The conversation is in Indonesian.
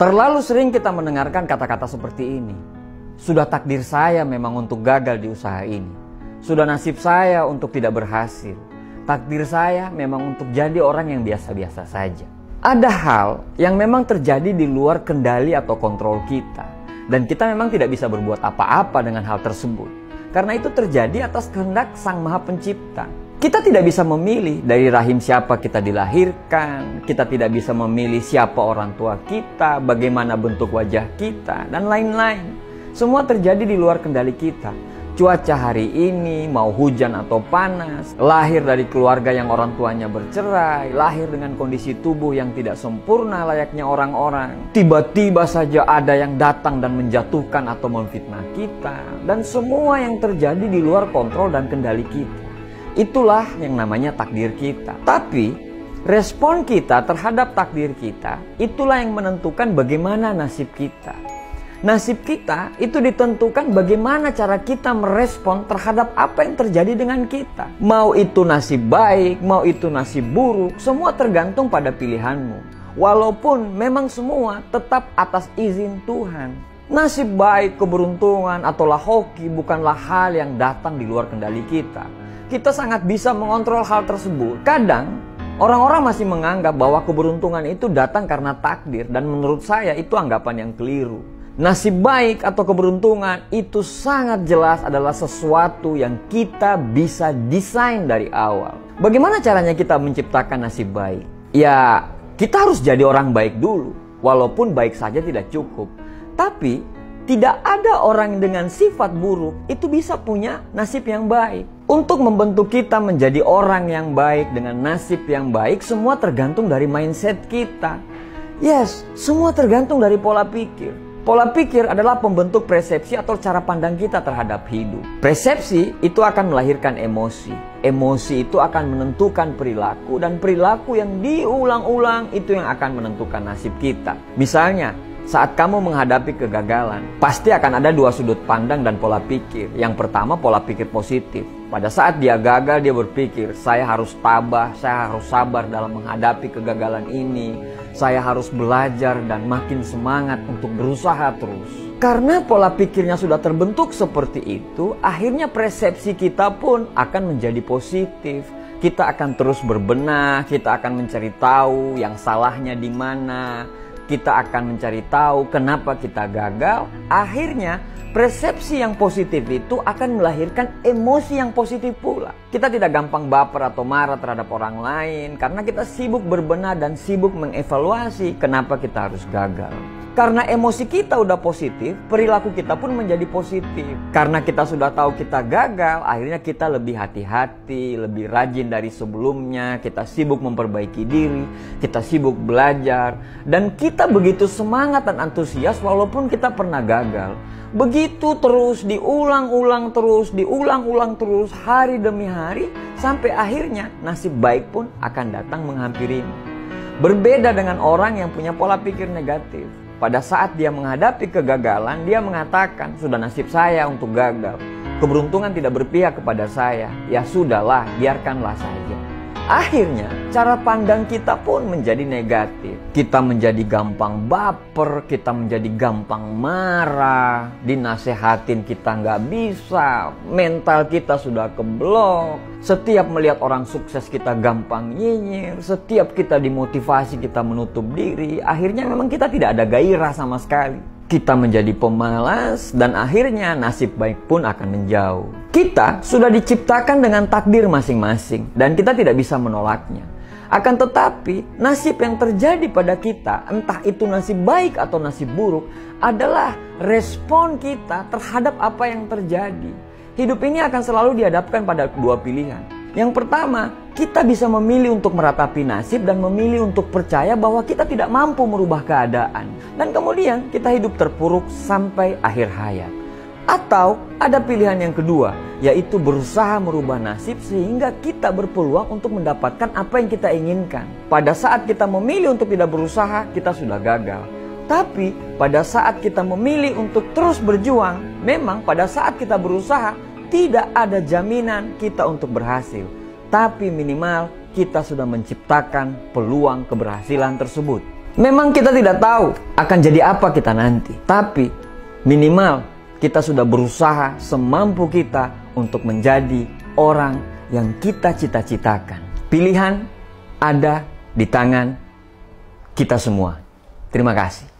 Terlalu sering kita mendengarkan kata-kata seperti ini. Sudah takdir saya memang untuk gagal di usaha ini. Sudah nasib saya untuk tidak berhasil. Takdir saya memang untuk jadi orang yang biasa-biasa saja. Ada hal yang memang terjadi di luar kendali atau kontrol kita. Dan kita memang tidak bisa berbuat apa-apa dengan hal tersebut. Karena itu terjadi atas kehendak Sang Maha Pencipta. Kita tidak bisa memilih dari rahim siapa kita dilahirkan. Kita tidak bisa memilih siapa orang tua kita, bagaimana bentuk wajah kita, dan lain-lain. Semua terjadi di luar kendali kita. Cuaca hari ini, mau hujan atau panas, lahir dari keluarga yang orang tuanya bercerai, lahir dengan kondisi tubuh yang tidak sempurna layaknya orang-orang. Tiba-tiba saja ada yang datang dan menjatuhkan atau memfitnah kita. Dan semua yang terjadi di luar kontrol dan kendali kita. Itulah yang namanya takdir kita. Tapi respon kita terhadap takdir kita, itulah yang menentukan bagaimana nasib kita. Nasib kita itu ditentukan bagaimana cara kita merespon terhadap apa yang terjadi dengan kita. Mau itu nasib baik, mau itu nasib buruk, semua tergantung pada pilihanmu. Walaupun memang semua tetap atas izin Tuhan. Nasib baik, keberuntungan, atau hoki bukanlah hal yang datang di luar kendali kita. Kita sangat bisa mengontrol hal tersebut. Kadang orang-orang masih menganggap bahwa keberuntungan itu datang karena takdir. Dan menurut saya itu anggapan yang keliru. Nasib baik atau keberuntungan itu sangat jelas adalah sesuatu yang kita bisa desain dari awal. Bagaimana caranya kita menciptakan nasib baik? Ya, kita harus jadi orang baik dulu. Walaupun baik saja tidak cukup. Tapi tidak ada orang dengan sifat buruk itu bisa punya nasib yang baik. Untuk membentuk kita menjadi orang yang baik dengan nasib yang baik, semua tergantung dari mindset kita. Yes, semua tergantung dari pola pikir. Pola pikir adalah pembentuk persepsi atau cara pandang kita terhadap hidup. Persepsi itu akan melahirkan emosi. Emosi itu akan menentukan perilaku. Dan perilaku yang diulang-ulang itu yang akan menentukan nasib kita. Misalnya, saat kamu menghadapi kegagalan, pasti akan ada dua sudut pandang dan pola pikir. Yang pertama, pola pikir positif. Pada saat dia gagal, dia berpikir, saya harus tabah, saya harus sabar dalam menghadapi kegagalan ini. Saya harus belajar dan makin semangat untuk berusaha terus. Karena pola pikirnya sudah terbentuk seperti itu, akhirnya persepsi kita pun akan menjadi positif. Kita akan terus berbenah, kita akan mencari tahu yang salahnya di mana. Kita akan mencari tahu kenapa kita gagal. Akhirnya persepsi yang positif itu akan melahirkan emosi yang positif pula. Kita tidak gampang baper atau marah terhadap orang lain karena kita sibuk berbenah dan sibuk mengevaluasi kenapa kita harus gagal. Karena emosi kita udah positif, perilaku kita pun menjadi positif. Karena kita sudah tahu kita gagal, akhirnya kita lebih hati-hati, lebih rajin dari sebelumnya. Kita sibuk memperbaiki diri, kita sibuk belajar. Dan kita begitu semangat dan antusias walaupun kita pernah gagal. Begitu terus, diulang-ulang terus, hari demi hari. Sampai akhirnya nasib baik pun akan datang menghampirimu. Berbeda dengan orang yang punya pola pikir negatif. Pada saat dia menghadapi kegagalan, dia mengatakan, sudah nasib saya untuk gagal. Keberuntungan tidak berpihak kepada saya. Ya sudahlah, biarkanlah saja. Akhirnya, cara pandang kita pun menjadi negatif. Kita menjadi gampang baper, kita menjadi gampang marah. Dinasehatin kita nggak bisa, mental kita sudah keblok. Setiap melihat orang sukses kita gampang nyinyir. Setiap kita dimotivasi kita menutup diri. Akhirnya memang kita tidak ada gairah sama sekali. Kita menjadi pemalas dan akhirnya nasib baik pun akan menjauh. Kita sudah diciptakan dengan takdir masing-masing dan kita tidak bisa menolaknya. Akan tetapi nasib yang terjadi pada kita, entah itu nasib baik atau nasib buruk, adalah respon kita terhadap apa yang terjadi. Hidup ini akan selalu dihadapkan pada dua pilihan. Yang pertama, kita bisa memilih untuk meratapi nasib dan memilih untuk percaya bahwa kita tidak mampu merubah keadaan. Dan kemudian kita hidup terpuruk sampai akhir hayat. Atau ada pilihan yang kedua, yaitu berusaha merubah nasib sehingga kita berpeluang untuk mendapatkan apa yang kita inginkan. Pada saat kita memilih untuk tidak berusaha, kita sudah gagal. Tapi pada saat kita memilih untuk terus berjuang, memang pada saat kita berusaha, tidak ada jaminan kita untuk berhasil. Tapi minimal kita sudah menciptakan peluang keberhasilan tersebut. Memang kita tidak tahu akan jadi apa kita nanti, tapi minimal kita sudah berusaha semampu kita untuk menjadi orang yang kita cita-citakan. Pilihan ada di tangan kita semua. Terima kasih.